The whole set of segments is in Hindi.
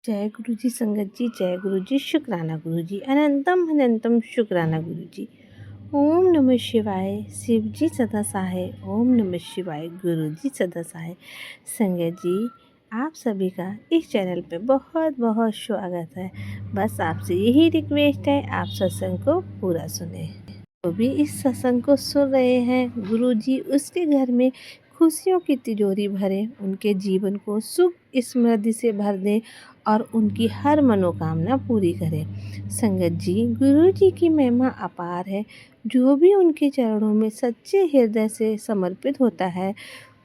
जय गुरु जी संगत जी, जय गुरु जी, शुक्राना गुरु जी, अनंतम अनंतम शुक्राना गुरु जी। ओम नमः शिवाय, शिव जी सदा सहाय। ओम नमः शिवाय, गुरु जी सदा सहाय। संगत जी, आप सभी का इस चैनल पे बहुत बहुत स्वागत है। बस आपसे यही रिक्वेस्ट है, आप सत्संग को पूरा सुने। तो भी इस सत्संग को सुन रहे हैं, गुरु जी उसके घर में खुशियों की तिजोरी भरे, उनके जीवन को सुख समृद्धि से भर दे और उनकी हर मनोकामना पूरी करे। संगत जी, गुरु जी की महिमा अपार है। जो भी उनके चरणों में सच्चे हृदय से समर्पित होता है,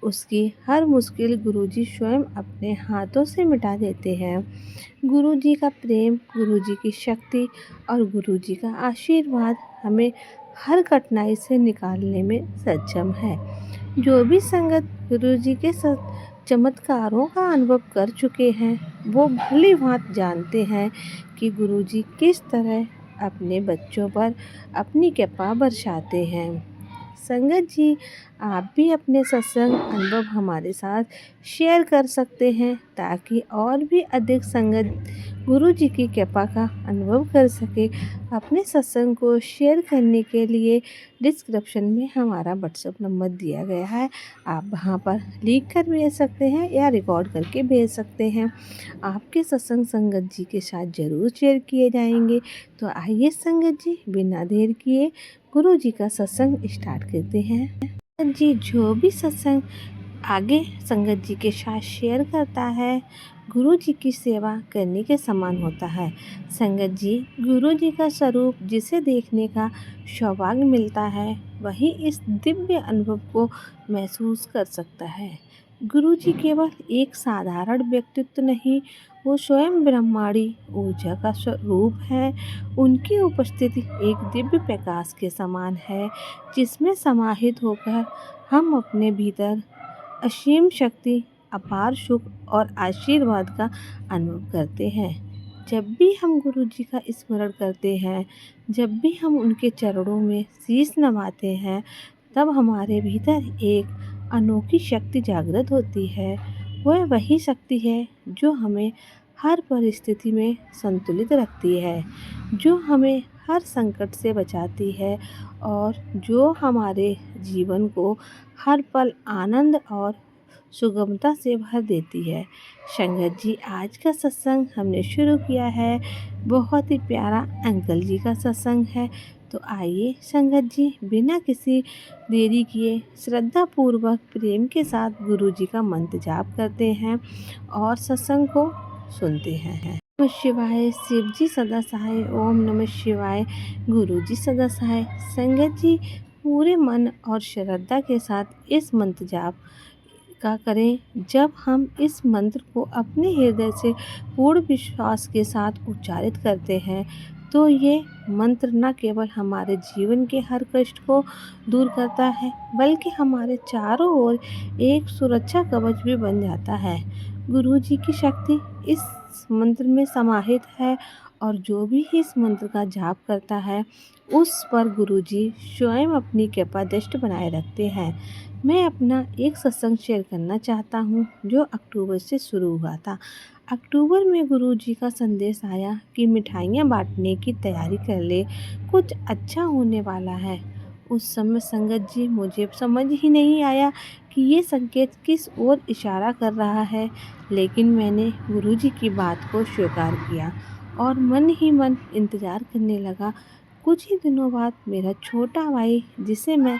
उसकी हर मुश्किल गुरु जी स्वयं अपने हाथों से मिटा देते हैं। गुरु जी का प्रेम, गुरु जी की शक्ति और गुरु जी का आशीर्वाद हमें हर कठिनाई से निकालने में सक्षम है। जो भी संगत गुरु जी के चमत्कारों का अनुभव कर चुके हैं, वो भली भांति जानते हैं कि गुरु जी किस तरह अपने बच्चों पर अपनी कृपा बरसाते हैं। संगत जी, आप भी अपने सत्संग अनुभव हमारे साथ शेयर कर सकते हैं, ताकि और भी अधिक संगत गुरु जी की कृपा का अनुभव कर सके। अपने सत्संग को शेयर करने के लिए डिस्क्रिप्शन में हमारा व्हाट्सएप नंबर दिया गया है। आप वहां पर लिख कर भेज सकते हैं या रिकॉर्ड करके भेज सकते हैं। आपके सत्संग संगत जी के साथ ज़रूर शेयर किए जाएंगे। तो आइए संगत जी, बिना देर किए गुरु जी का सत्संग स्टार्ट करते हैं। संगत जी, जो भी सत्संग आगे संगत जी के साथ शेयर करता है, गुरु जी की सेवा करने के समान होता है। संगत जी, गुरु जी का स्वरूप जिसे देखने का सौभाग्य मिलता है, वही इस दिव्य अनुभव को महसूस कर सकता है। गुरु जी केवल एक साधारण व्यक्तित्व नहीं, वो स्वयं ब्रह्मांडी ऊर्जा का स्वरूप है। उनकी उपस्थिति एक दिव्य प्रकाश के समान है, जिसमें समाहित होकर हम अपने भीतर असीम शक्ति, अपार सुख और आशीर्वाद का अनुभव करते हैं। जब भी हम गुरु जी का स्मरण करते हैं, जब भी हम उनके चरणों में शीश नवाते हैं, तब हमारे भीतर एक अनोखी शक्ति जागृत होती है। वह वही शक्ति है जो हमें हर परिस्थिति में संतुलित रखती है, जो हमें हर संकट से बचाती है और जो हमारे जीवन को हर पल आनंद और सुगमता से भर देती है। संगत जी, आज का सत्संग हमने शुरू किया है, बहुत ही प्यारा अंकल जी का सत्संग है। तो आइए संगत जी, बिना किसी देरी किए श्रद्धा पूर्वक प्रेम के साथ गुरु जी का मंत्र जाप करते हैं और सत्संग को सुनते हैं। नमः शिवाय, शिव जी सदा सहाय। ओम नमः शिवाय, गुरु जी सदा सहाय। संगत जी, पूरे मन और श्रद्धा के साथ इस मंत्र जाप का करें। जब हम इस मंत्र को अपने हृदय से पूर्ण विश्वास के साथ उच्चारित करते हैं, तो ये मंत्र न केवल हमारे जीवन के हर कष्ट को दूर करता है, बल्कि हमारे चारों ओर एक सुरक्षा कवच भी बन जाता है। गुरु जी की शक्ति इस मंत्र में समाहित है और जो भी इस मंत्र का जाप करता है, उस पर गुरु जी स्वयं अपनी कृपा दृष्टि बनाए रखते हैं। मैं अपना एक सत्संग शेयर करना चाहता हूँ, जो अक्टूबर से शुरू हुआ था। अक्टूबर में गुरु जी का संदेश आया कि मिठाइयाँ बांटने की तैयारी कर ले, कुछ अच्छा होने वाला है। उस समय संगत जी, मुझे समझ ही नहीं आया कि ये संकेत किस ओर इशारा कर रहा है, लेकिन मैंने गुरु जी की बात को स्वीकार किया और मन ही मन इंतज़ार करने लगा। कुछ ही दिनों बाद मेरा छोटा भाई, जिसे मैं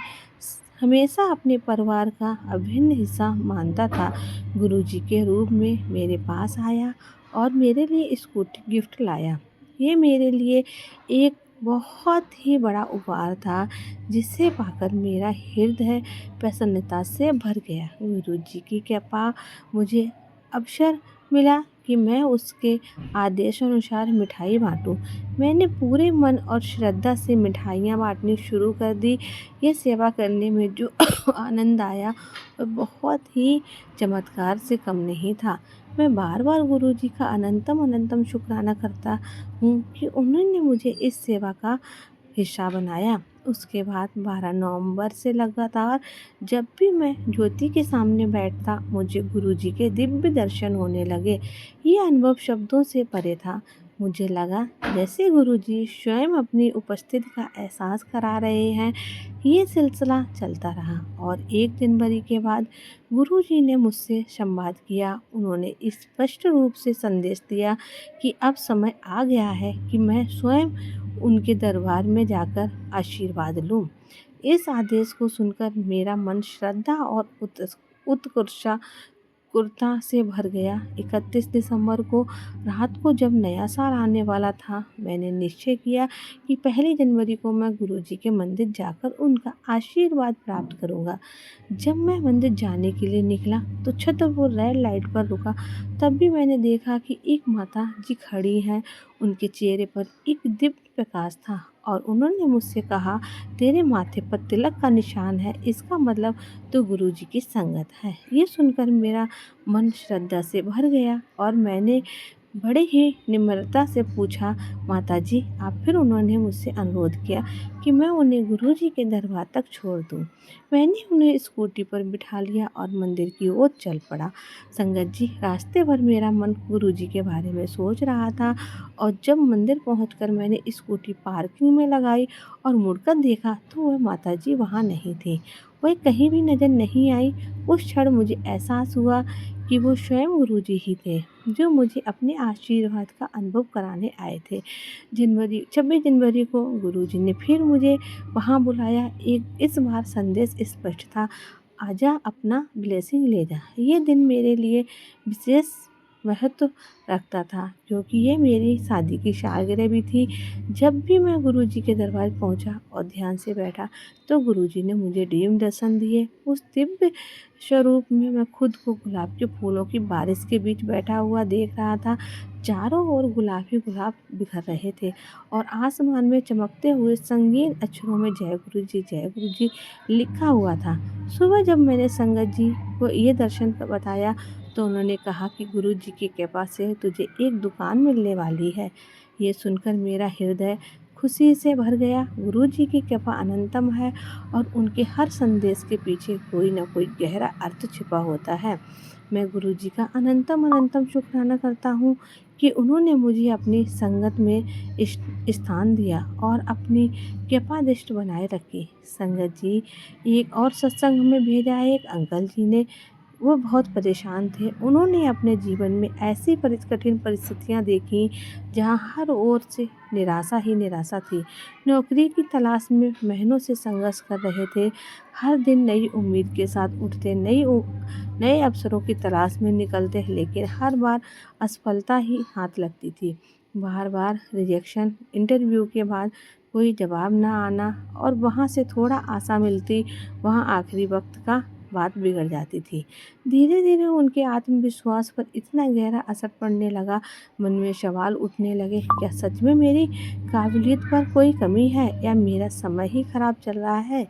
हमेशा अपने परिवार का अभिन्न हिस्सा मानता था, गुरु जी के रूप में मेरे पास आया और मेरे लिए स्कूटी गिफ्ट लाया। ये मेरे लिए एक बहुत ही बड़ा उपहार था, जिसे पाकर मेरा हृदय प्रसन्नता से भर गया। गुरु जी की कृपा, मुझे अवसर मिला कि मैं उसके आदेशानुसार मिठाई बांटूं। मैंने पूरे मन और श्रद्धा से मिठाइयाँ बांटनी शुरू कर दी। ये सेवा करने में जो आनंद आया, वह बहुत ही चमत्कार से कम नहीं था। मैं बार बार गुरु जी का अनंतम अनंतम शुक्राना करता हूँ कि उन्होंने मुझे इस सेवा का हिस्सा बनाया। उसके बाद 12 नवंबर से लगातार जब भी मैं ज्योति के सामने बैठता मुझे गुरुजी के दिव्य दर्शन होने लगे। ये अनुभव शब्दों से परे था। मुझे लगा जैसे गुरुजी स्वयं अपनी उपस्थिति का एहसास करा रहे हैं। ये सिलसिला चलता रहा और 1 जनवरी के बाद गुरुजी ने मुझसे संवाद किया। उन्होंने स्पष्ट रूप से संदेश दिया कि अब समय आ गया है कि मैं स्वयं उनके दरबार में जाकर आशीर्वाद लूं। इस आदेश को सुनकर मेरा मन श्रद्धा और उत्कर्षा कुर्ता से भर गया। 31 दिसंबर को रात को जब नया साल आने वाला था, मैंने निश्चय किया कि 1 जनवरी को मैं गुरुजी के मंदिर जाकर उनका आशीर्वाद प्राप्त करूंगा। जब मैं मंदिर जाने के लिए निकला तो छतरपुर रेड लाइट पर रुका। तब भी मैंने देखा कि एक माता जी खड़ी हैं। उनके चेहरे पर एक दिव्य प्रकाश था और उन्होंने मुझसे कहा, तेरे माथे पर तिलक का निशान है, इसका मतलब तो गुरुजी की संगत है। ये सुनकर मेरा मन श्रद्धा से भर गया और मैंने बड़े ही निम्रता से पूछा, माताजी आप? फिर उन्होंने मुझसे अनुरोध किया कि मैं उन्हें गुरुजी के दरबार तक छोड़ दूं। मैंने उन्हें स्कूटी पर बिठा लिया और मंदिर की ओर चल पड़ा। संगत जी, रास्ते भर मेरा मन गुरुजी के बारे में सोच रहा था और जब मंदिर पहुंचकर मैंने स्कूटी पार्किंग में लगाई और मुड़कर देखा तो वह माताजी वहां नहीं थी। वह कहीं भी नजर नहीं आई। उस क्षण मुझे एहसास हुआ कि वो स्वयं गुरुजी ही थे जो मुझे अपने आशीर्वाद का अनुभव कराने आए थे। 26 जनवरी को गुरुजी ने फिर मुझे वहाँ बुलाया। इस बार संदेश स्पष्ट था, आजा अपना ब्लेसिंग ले जा। ये दिन मेरे लिए विशेष महत्व रखता था क्योंकि ये मेरी शादी की सालगिरह भी थी। जब भी मैं गुरुजी के दरबार पहुंचा और ध्यान से बैठा तो गुरुजी ने मुझे दिव्य दर्शन दिए। उस दिव्य स्वरूप में मैं खुद को गुलाब के फूलों की बारिश के बीच बैठा हुआ देख रहा था। चारों ओर गुलाबी गुलाब बिखर रहे थे और आसमान में चमकते हुए संगीन अक्षरों में जय गुरु जी लिखा हुआ था। सुबह जब मैंने संगत जी को ये दर्शन बताया तो उन्होंने कहा कि गुरु जी की कृपा से तुझे एक दुकान मिलने वाली है। ये सुनकर मेरा हृदय खुशी से भर गया। गुरु जी की कृपा अनंतम है और उनके हर संदेश के पीछे कोई न कोई गहरा अर्थ छिपा होता है। मैं गुरु जी का अनंतम शुक्राना करता हूँ कि उन्होंने मुझे अपनी संगत में स्थान दिया और अपनी कृपा दृष्टि बनाए रखी। संगत जी, एक और सत्संग में भेजा है एक अंकल जी ने। वो बहुत परेशान थे। उन्होंने अपने जीवन में ऐसी कठिन परिस्थितियां देखी जहां हर ओर से निराशा ही निराशा थी। नौकरी की तलाश में महीनों से संघर्ष कर रहे थे। हर दिन नई उम्मीद के साथ उठते, नए अवसरों की तलाश में निकलते, लेकिन हर बार असफलता ही हाथ लगती थी। बार बार रिजेक्शन, इंटरव्यू के बाद कोई जवाब ना आना और वहाँ से थोड़ा आशा मिलती, वहाँ आखिरी वक्त का बात बिगड़ जाती थी। धीरे धीरे उनके आत्मविश्वास पर इतना गहरा असर पड़ने लगा। मन में सवाल उठने लगे, क्या सच में मेरी काबिलियत पर कोई कमी है या मेरा समय ही खराब चल रहा है?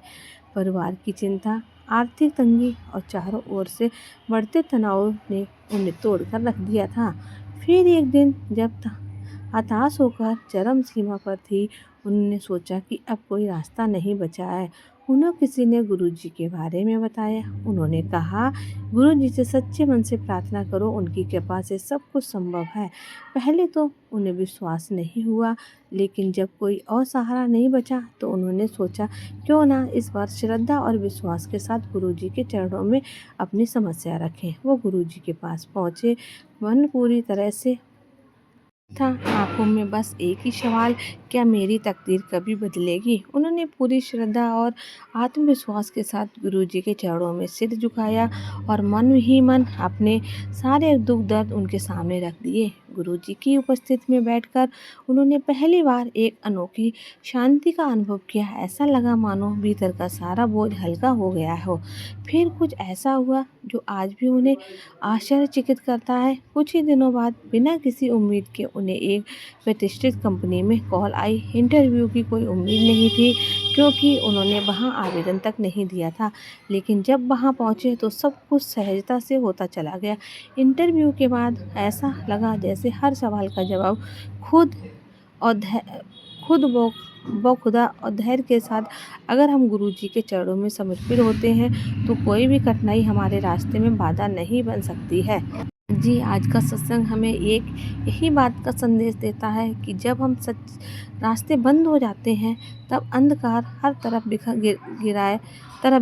परिवार की चिंता, आर्थिक तंगी और चारों ओर से बढ़ते तनाव ने उन्हें तोड़कर रख दिया था। फिर एक दिन जब हताश होकर चरम सीमा पर थी, उन्होंने सोचा कि अब कोई रास्ता नहीं बचा है। उन्हें किसी ने गुरुजी के बारे में बताया। उन्होंने कहा, गुरुजी से सच्चे मन से प्रार्थना करो, उनकी कृपा से सब कुछ संभव है। पहले तो उन्हें विश्वास नहीं हुआ, लेकिन जब कोई और सहारा नहीं बचा तो उन्होंने सोचा क्यों ना इस बार श्रद्धा और विश्वास के साथ गुरुजी के चरणों में अपनी समस्या रखें। वो गुरुजी के पास पहुँचे। मन पूरी तरह से था, आंखों में बस एक ही सवाल, क्या मेरी तकदीर कभी बदलेगी? उन्होंने पूरी श्रद्धा और आत्मविश्वास के साथ गुरुजी के चरणों में सिर झुकाया और मन ही मन अपने सारे दुख दर्द उनके सामने रख दिए। गुरुजी की उपस्थिति में बैठकर उन्होंने पहली बार एक अनोखी शांति का अनुभव किया। ऐसा लगा मानो भीतर का सारा बोझ हल्का हो गया हो। फिर कुछ ऐसा हुआ जो आज भी उन्हें आश्चर्यचकित करता है। कुछ ही दिनों बाद बिना किसी उम्मीद के उन्हें एक प्रतिष्ठित कंपनी में कॉल आई। इंटरव्यू की कोई उम्मीद नहीं थी क्योंकि उन्होंने वहां आवेदन तक नहीं दिया था, लेकिन जब वहां पहुंचे तो सब कुछ सहजता से होता चला गया। इंटरव्यू के बाद ऐसा लगा जैसे हर सवाल का जवाब खुद और खुद बखुदा और धैर्य के साथ अगर हम गुरुजी के चरणों में समर्पित होते हैं तो कोई भी कठिनाई हमारे रास्ते में बाधा नहीं बन सकती है। जी, आज का सत्संग हमें एक यही बात का संदेश देता है कि जब हम रास्ते बंद हो जाते हैं, तब अंधकार हर तरफ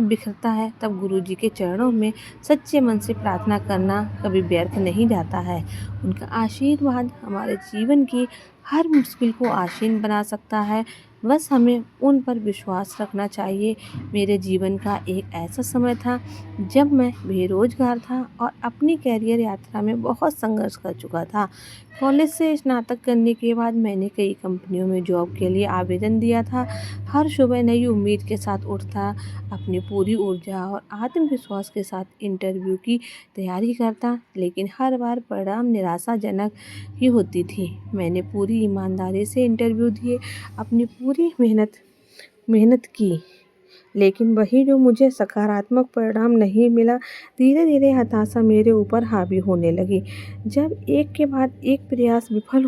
बिखरता है, तब गुरुजी के चरणों में सच्चे मन से प्रार्थना करना कभी व्यर्थ नहीं जाता है। उनका आशीर्वाद हमारे जीवन की हर मुश्किल को आसान बना सकता है। बस हमें उन पर विश्वास रखना चाहिए। मेरे जीवन का एक ऐसा समय था जब मैं बेरोजगार था और अपनी कैरियर यात्रा में बहुत संघर्ष कर चुका था। कॉलेज से स्नातक करने के बाद मैंने कई कंपनियों में जॉब के लिए आवेदन दिया था। हर सुबह नई उम्मीद के साथ उठता, अपनी पूरी ऊर्जा और आत्मविश्वास के साथ इंटरव्यू की तैयारी करता, लेकिन हर बार परिणाम निराशाजनक ही होती थी। मैंने पूरी ईमानदारी से इंटरव्यू दिए, अपनी पूरी मेहनत की, लेकिन वही जो मुझे सकारात्मक परिणाम नहीं मिला। धीरे धीरे हताशा मेरे ऊपर हावी होने लगी। जब एक के बाद एक प्रयास विफल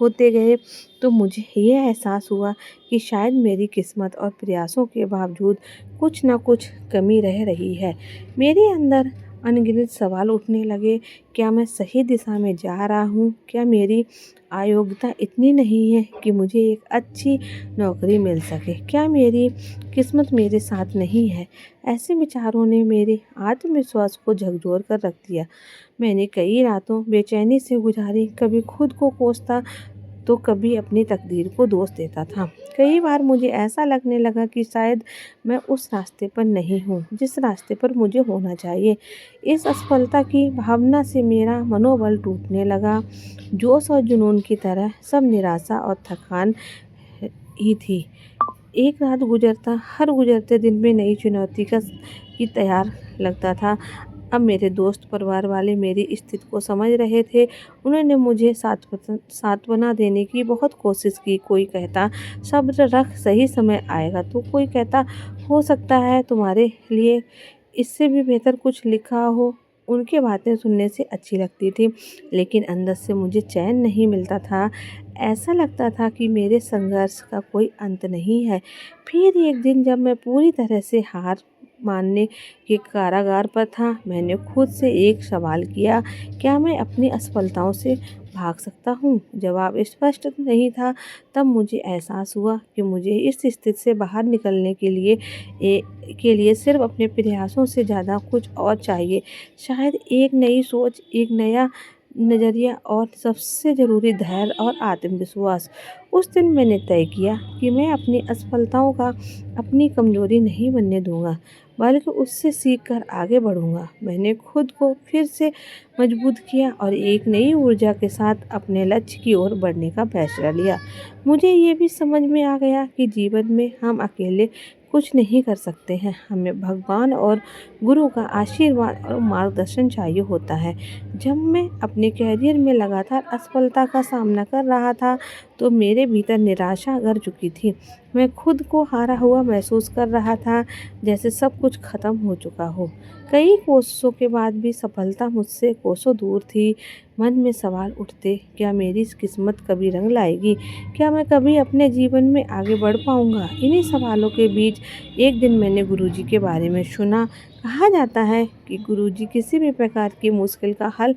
होते गए तो मुझे ये एहसास हुआ कि शायद मेरी किस्मत और प्रयासों के बावजूद कुछ न कुछ कमी रह रही है। मेरे अंदर अनगिनत सवाल उठने लगे। क्या मैं सही दिशा में जा रहा हूँ? क्या मेरी अयोग्यता इतनी नहीं है कि मुझे एक अच्छी नौकरी मिल सके? क्या मेरी किस्मत मेरे साथ नहीं है? ऐसे विचारों ने मेरे आत्मविश्वास को झकझोर कर रख दिया। मैंने कई रातों बेचैनी से गुजारी, कभी खुद को कोसता तो कभी अपनी तकदीर को दोष देता था। कई बार मुझे ऐसा लगने लगा कि शायद मैं उस रास्ते पर नहीं हूँ जिस रास्ते पर मुझे होना चाहिए। इस असफलता की भावना से मेरा मनोबल टूटने लगा। जोश और जुनून की तरह सब निराशा और थकान ही थी। एक रात हर गुजरते दिन में नई चुनौती की तैयार लगता था। अब मेरे दोस्त परिवार वाले मेरी स्थिति को समझ रहे थे। उन्होंने मुझे सांत्वना देने की बहुत कोशिश की। कोई कहता सब्र रख, सही समय आएगा। तो कोई कहता हो सकता है तुम्हारे लिए इससे भी बेहतर कुछ लिखा हो। उनकी बातें सुनने से अच्छी लगती थी, लेकिन अंदर से मुझे चैन नहीं मिलता था। ऐसा लगता था कि मेरे संघर्ष का कोई अंत नहीं है। फिर एक दिन जब मैं पूरी तरह से हार मानने के कारागार पर था, मैंने खुद से एक सवाल किया, क्या मैं अपनी असफलताओं से भाग सकता हूँ? जवाब स्पष्ट नहीं था। तब मुझे एहसास हुआ कि मुझे इस स्थिति से बाहर निकलने के लिए सिर्फ अपने प्रयासों से ज़्यादा कुछ और चाहिए। शायद एक नई सोच, एक नया नज़रिया और सबसे ज़रूरी धैर्य और आत्मविश्वास। उस दिन मैंने तय किया कि मैं अपनी असफलताओं का अपनी कमज़ोरी नहीं बनने दूंगा, बल्कि उससे सीख कर आगे बढ़ूंगा। मैंने खुद को फिर से मजबूत किया और एक नई ऊर्जा के साथ अपने लक्ष्य की ओर बढ़ने का फैसला लिया। मुझे ये भी समझ में आ गया कि जीवन में हम अकेले कुछ नहीं कर सकते हैं। हमें भगवान और गुरु का आशीर्वाद और मार्गदर्शन चाहिए होता है। जब मैं अपने कैरियर में लगातार असफलता का सामना कर रहा था तो मेरे भीतर निराशा घर चुकी थी। मैं खुद को हारा हुआ महसूस कर रहा था, जैसे सब कुछ खत्म हो चुका हो। कई कोशिशों के बाद भी सफलता मुझसे कोसों दूर थी। मन में सवाल उठते, क्या मेरी किस्मत कभी रंग लाएगी? क्या मैं कभी अपने जीवन में आगे बढ़ पाऊंगा? इन्हीं सवालों के बीच एक दिन मैंने गुरुजी के बारे में सुना। कहा जाता है कि गुरुजी किसी भी प्रकार की मुश्किल का हल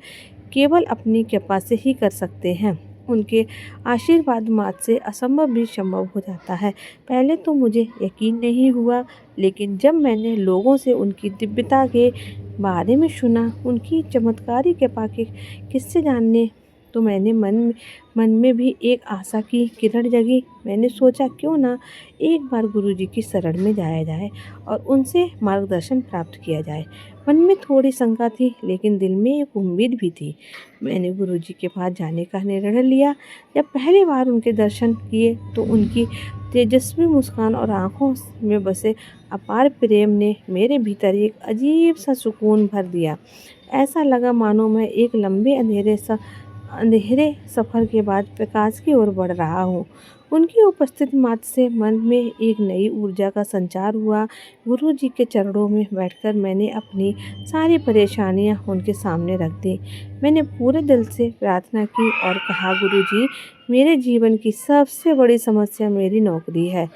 केवल अपनी कृपा से ही कर सकते हैं। उनके आशीर्वाद मात्र से असंभव भी संभव हो जाता है। पहले तो मुझे यकीन नहीं हुआ, लेकिन जब मैंने लोगों से उनकी दिव्यता के बारे में सुना, उनकी चमत्कारी कृपा के किस्से जानने, तो मैंने मन में भी एक आशा की किरण जगी। मैंने सोचा क्यों ना एक बार गुरुजी की शरण में जाया जाए और उनसे मार्गदर्शन प्राप्त किया जाए। मन में थोड़ी शंका थी, लेकिन दिल में एक उम्मीद भी थी। मैंने गुरुजी के पास जाने का निर्णय लिया। जब पहली बार उनके दर्शन किए तो उनकी तेजस्वी मुस्कान और आंखों में बसे अपार प्रेम ने मेरे भीतर एक अजीब सा सुकून भर दिया। ऐसा लगा मानो मैं एक लंबे अंधेरे सफ़र के बाद प्रकाश की ओर बढ़ रहा हूँ। उनकी उपस्थिति मात्र से मन में एक नई ऊर्जा का संचार हुआ। गुरु जी के चरणों में बैठकर मैंने अपनी सारी परेशानियां उनके सामने रख दी। मैंने पूरे दिल से प्रार्थना की और कहा, गुरु जी, मेरे जीवन की सबसे बड़ी समस्या मेरी नौकरी है।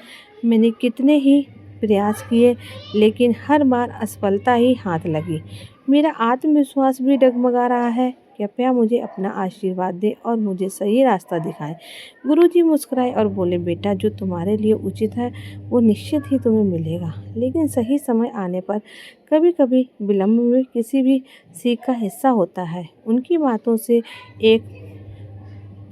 मैंने कितने ही प्रयास किए, लेकिन हर बार असफलता ही हाथ लगी। मेरा आत्मविश्वास भी डगमगा रहा है। कृपया मुझे अपना आशीर्वाद दें और मुझे सही रास्ता दिखाएं। गुरुजी मुस्कुराए और बोले, बेटा, जो तुम्हारे लिए उचित है वो निश्चित ही तुम्हें मिलेगा, लेकिन सही समय आने पर कभी कभी विलम्ब भी किसी भी सीख का हिस्सा होता है। उनकी बातों से एक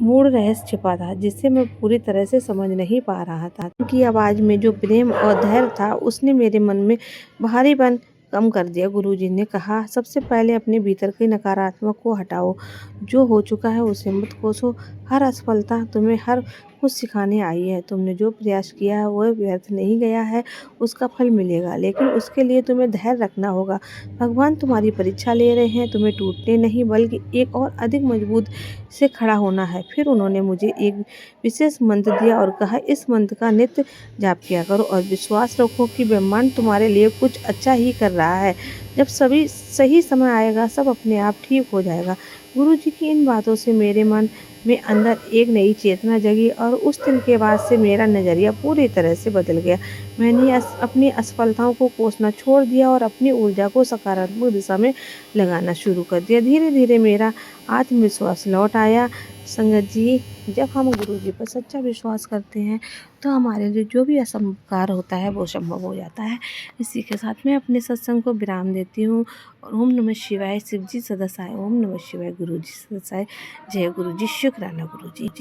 मूड रहस्य छिपा था जिसे मैं पूरी तरह से समझ नहीं पा रहा था। उनकी आवाज़ में जो प्रेम और धैर्य था उसने मेरे मन में भारीपन कम कर दिया। गुरुजी ने कहा, सबसे पहले अपने भीतर के नकारात्मक को हटाओ। जो हो चुका है उसे मत कोसो। हर असफलता तुम्हें हर कुछ सिखाने आई है। तुमने जो प्रयास किया है वह व्यर्थ नहीं गया है, उसका फल मिलेगा, लेकिन उसके लिए तुम्हें धैर्य रखना होगा। भगवान तुम्हारी परीक्षा ले रहे हैं, तुम्हें टूटने नहीं बल्कि एक और अधिक मजबूत से खड़ा होना है। फिर उन्होंने मुझे एक विशेष मंत्र दिया और कहा, इस मंत्र का नित्य जाप किया करो और विश्वास रखो कि ब्रह्मांड तुम्हारे लिए कुछ अच्छा ही कर रहा है। जब सभी सही समय आएगा सब अपने आप ठीक हो जाएगा। गुरु जी की इन बातों से मेरे मन में अंदर एक नई चेतना जगी और उस दिन के बाद से मेरा नज़रिया पूरी तरह से बदल गया। मैंने अपनी असफलताओं को कोसना छोड़ दिया और अपनी ऊर्जा को सकारात्मक दिशा में लगाना शुरू कर दिया। धीरे धीरे मेरा आत्मविश्वास लौट आया। संगत जी, जब हम गुरु जी पर सच्चा विश्वास करते हैं तो हमारे लिए जो भी असंभव कार्य होता है वो संभव हो जाता है। इसी के साथ मैं अपने सत्संग को विराम देती हूँ। और ओम नमः शिवाय। शिव जी सदा सहाय। ओम नमः शिवाय। गुरु जी सदा सहाय। जय गुरु जी। शुक्राना गुरु जी।